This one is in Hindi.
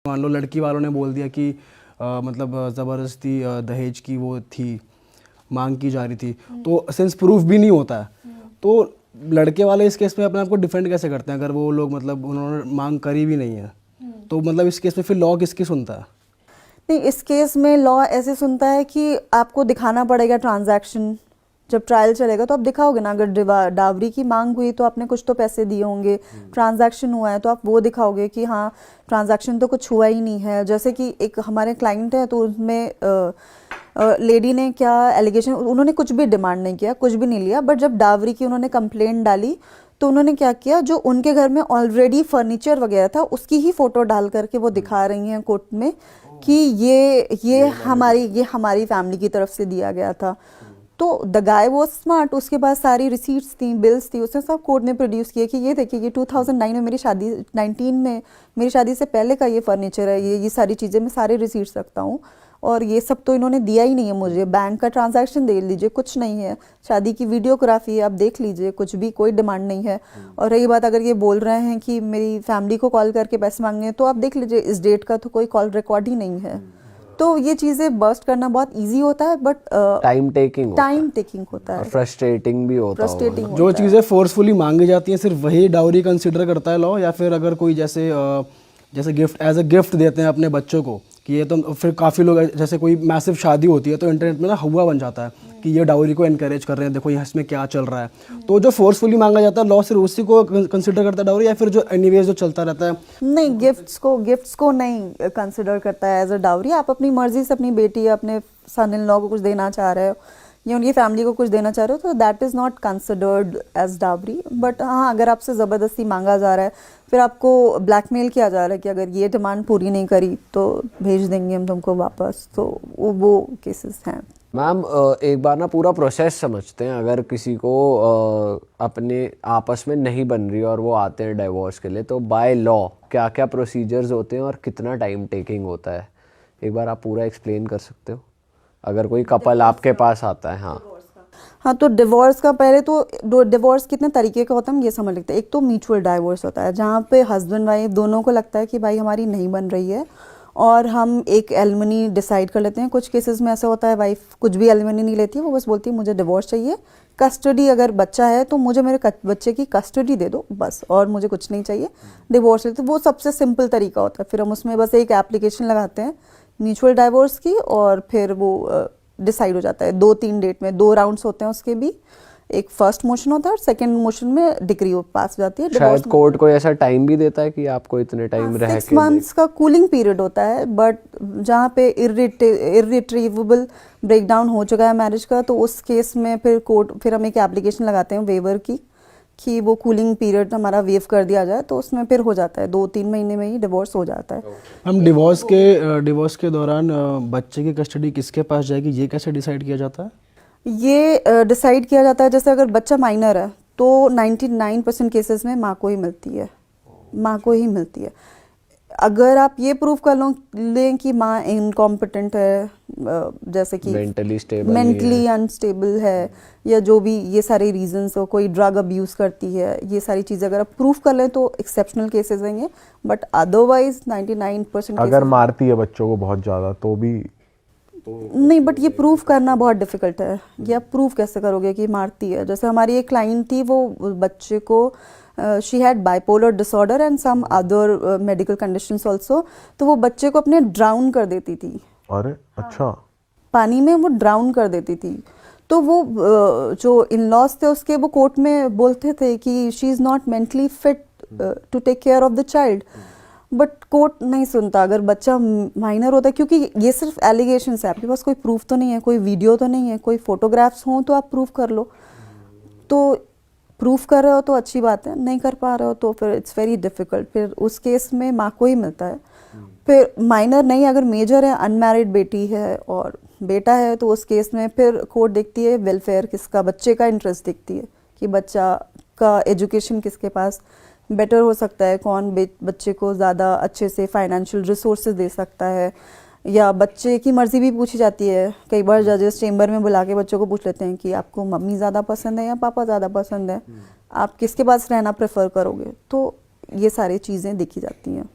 मान लो लड़की वालों ने बोल दिया कि मतलब ज़बरदस्ती दहेज की वो थी, मांग की जा रही थी, तो सिंस प्रूफ भी नहीं होता है, तो लड़के वाले इस केस में अपने आप को डिफेंड कैसे करते हैं अगर वो लोग मतलब उन्होंने मांग करी भी नहीं है? तो मतलब इस केस में फिर लॉ किसकी सुनता है? नहीं, इस केस में लॉ ऐसे सुनता है कि आपको दिखाना पड़ेगा ट्रांजैक्शन। जब ट्रायल चलेगा तो आप दिखाओगे ना, अगर डावरी की मांग हुई तो आपने कुछ तो पैसे दिए होंगे, ट्रांजैक्शन हुआ है तो आप वो दिखाओगे कि हाँ ट्रांजैक्शन तो कुछ हुआ ही नहीं है। जैसे कि एक हमारे क्लाइंट है तो उसमें लेडी ने क्या एलिगेशन, उन्होंने कुछ भी डिमांड नहीं किया, कुछ भी नहीं लिया, बट जब डावरी की उन्होंने कंप्लेंट डाली तो उन्होंने क्या किया, जो उनके घर में ऑलरेडी फर्नीचर वगैरह था उसकी ही फोटो डाल करके वो दिखा रही हैं कोर्ट में कि ये हमारी फैमिली की तरफ से दिया गया था। तो द गाय वो स्मार्ट, उसके पास सारी रिसीट्स थी, बिल्स थी, उसने सब कोर्ट में प्रोड्यूस किया कि ये देखिए ये 2009 में मेरी शादी 19 में मेरी शादी से पहले का ये फर्नीचर है, ये सारी चीज़ें मैं सारे रिसीट्स रखता हूँ और ये सब तो इन्होंने दिया ही नहीं है मुझे। बैंक का ट्रांजैक्शन दे लीजिए, कुछ नहीं है, शादी की वीडियोग्राफी है आप देख लीजिए, कुछ भी कोई डिमांड नहीं है। और रही बात अगर ये बोल रहे हैं कि मेरी फैमिली को कॉल करके पैसे मांगने हैं, तो आप देख लीजिए इस डेट का तो कोई कॉल रिकॉर्ड ही नहीं है। तो ये चीज़ें बर्स्ट करना बहुत इजी होता है, बट टाइम टेकिंग होता है, फ्रस्ट्रेटिंग भी होता है। जो चीज़ें फोर्सफुली मांगी जाती हैं सिर्फ वही डाउरी कंसिडर करता है लॉ, या फिर अगर कोई जैसे गिफ्ट एज अ गिफ्ट देते हैं अपने बच्चों को कि ये, तो फिर काफ़ी लोग जैसे कोई मैसिव शादी होती है तो इंटरनेट में ना हुआ बन जाता है कि ये डाउरी को एनकरेज कर रहे हैं, देखो ये इसमें क्या चल रहा है। तो जो फोर्सफुली मांगा जाता है लॉ सिर्फ उसी को कंसिडर करता है डाउरी, या फिर जो एनीवेज जो चलता रहता है? नहीं, गिफ्ट्स को नहीं कंसिडर करता है एज अ डाउरी। आप अपनी मर्जी से अपनी बेटी या अपने सन इन लॉ को कुछ देना चाह रहे हो या उनकी फैमिली को कुछ देना चाह रहे हो तो that is not considered as dowry. But हाँ, अगर आपसे ज़बरदस्ती मांगा जा रहा है, फिर आपको ब्लैकमेल किया जा रहा है कि अगर ये डिमांड पूरी नहीं करी तो भेज देंगे हम तुमको वापस, तो वो केसेस हैं। मैम एक बार ना पूरा प्रोसेस समझते हैं। अगर किसी को अपने आपस में नहीं बन रही और वो आते हैं डिवोर्स के लिए, तो बाय लॉ क्या क्या प्रोसीजर्स होते हैं और कितना टाइम टेकिंग होता है, एक बार आप पूरा एक्सप्लेन कर सकते हो अगर कोई कपल आपके पास आता है? हाँ, तो डिवोर्स का पहले तो डिवोर्स कितने तरीके का होता है हम ये समझ लेते हैं। एक तो म्यूचुअल डाइवोर्स होता है जहाँ पे हस्बैंड वाइफ दोनों को लगता है कि भाई हमारी नहीं बन रही है और हम एक एलिमनी डिसाइड कर लेते हैं। कुछ केसेस में ऐसा होता है वाइफ कुछ भी एलिमनी नहीं लेती है, वो बस बोलती है मुझे डिवोर्स चाहिए, कस्टडी अगर बच्चा है तो मुझे मेरे बच्चे की कस्टडी दे दो बस, और मुझे कुछ नहीं चाहिए, डिवोर्स लेते। वो सबसे सिंपल तरीका होता है। फिर हम उसमें बस एक एप्लीकेशन लगाते हैं म्यूचुअल डाइवोर्स की और फिर वो डिसाइड हो जाता है 2-3 डेट में। 2 राउंड्स होते हैं उसके भी, एक फर्स्ट मोशन होता है और सेकंड मोशन में डिक्री पास हो जाती है। शायद कोर्ट कोई ऐसा टाइम भी देता है कि आपको इतने टाइम रह के 6 मंथ्स का कूलिंग पीरियड होता है, बट जहाँ पे इर्रिट्रीवेबल ब्रेकडाउन हो चुका है मैरिज का, तो उस केस में फिर हम एक एप्लीकेशन लगाते हैं वेवर की कि वो कूलिंग पीरियड हमारा वेव कर दिया जाए, तो उसमें फिर हो जाता है 2-3 महीने में ही डिवोर्स हो जाता है। हम डिवोर्स के दौरान बच्चे की कस्टडी किसके पास जाएगी, ये कैसे डिसाइड किया जाता है? ये डिसाइड किया जाता है, जैसे अगर बच्चा माइनर है तो 99% केसेस में माँ को ही मिलती है। अगर आप ये प्रूव कर लें कि माँ इनकॉम्पिटेंट है, जैसे कि मेंटली अनस्टेबल है या जो भी ये सारे रीजंस हो, कोई ड्रग अब्यूज करती है, ये सारी चीज़ें अगर आप प्रूव कर लें तो एक्सेप्शनल केसेस होंगे, बट अदरवाइज 99% अगर मारती है बच्चों को बहुत ज़्यादा तो भी नहीं, बट ये प्रूव करना बहुत डिफिकल्ट है। ये आप प्रूव कैसे करोगे कि मारती है? जैसे हमारी एक क्लाइंट थी, वो बच्चे को she had bipolar disorder and some other medical conditions also, तो वो बच्चे को अपने ड्राउन कर देती थी। अरे अच्छा, पानी में वो ड्राउन कर देती थी। तो वो जो इन लॉज थे उसके, वो कोर्ट में बोलते थे कि she is not mentally fit to take care of the child, but court नहीं सुनता अगर बच्चा माइनर होता है, क्योंकि ये सिर्फ एलिगेशंस है, आपके पास कोई प्रूफ तो नहीं है, कोई वीडियो तो नहीं है, कोई फोटोग्राफ्स हों तो आप प्रूफ कर लो। तो प्रूफ कर रहे हो तो अच्छी बात है, नहीं कर पा रहे हो तो फिर इट्स वेरी डिफिकल्ट। फिर उस केस में माँ को ही मिलता है। फिर माइनर नहीं, अगर मेजर है, अनमैरिड बेटी है और बेटा है, तो उस केस में फिर कोर्ट देखती है वेलफेयर किसका, बच्चे का इंटरेस्ट देखती है कि बच्चा का एजुकेशन किसके पास बेटर हो सकता है, कौन बच्चे को ज़्यादा अच्छे से फाइनेंशियल रिसोर्सेज दे सकता है, या बच्चे की मर्ज़ी भी पूछी जाती है। कई बार जजेस चेंबर में बुला के बच्चों को पूछ लेते हैं कि आपको मम्मी ज़्यादा पसंद है या पापा ज़्यादा पसंद है, आप किसके पास रहना प्रेफर करोगे। तो ये सारी चीज़ें देखी जाती हैं।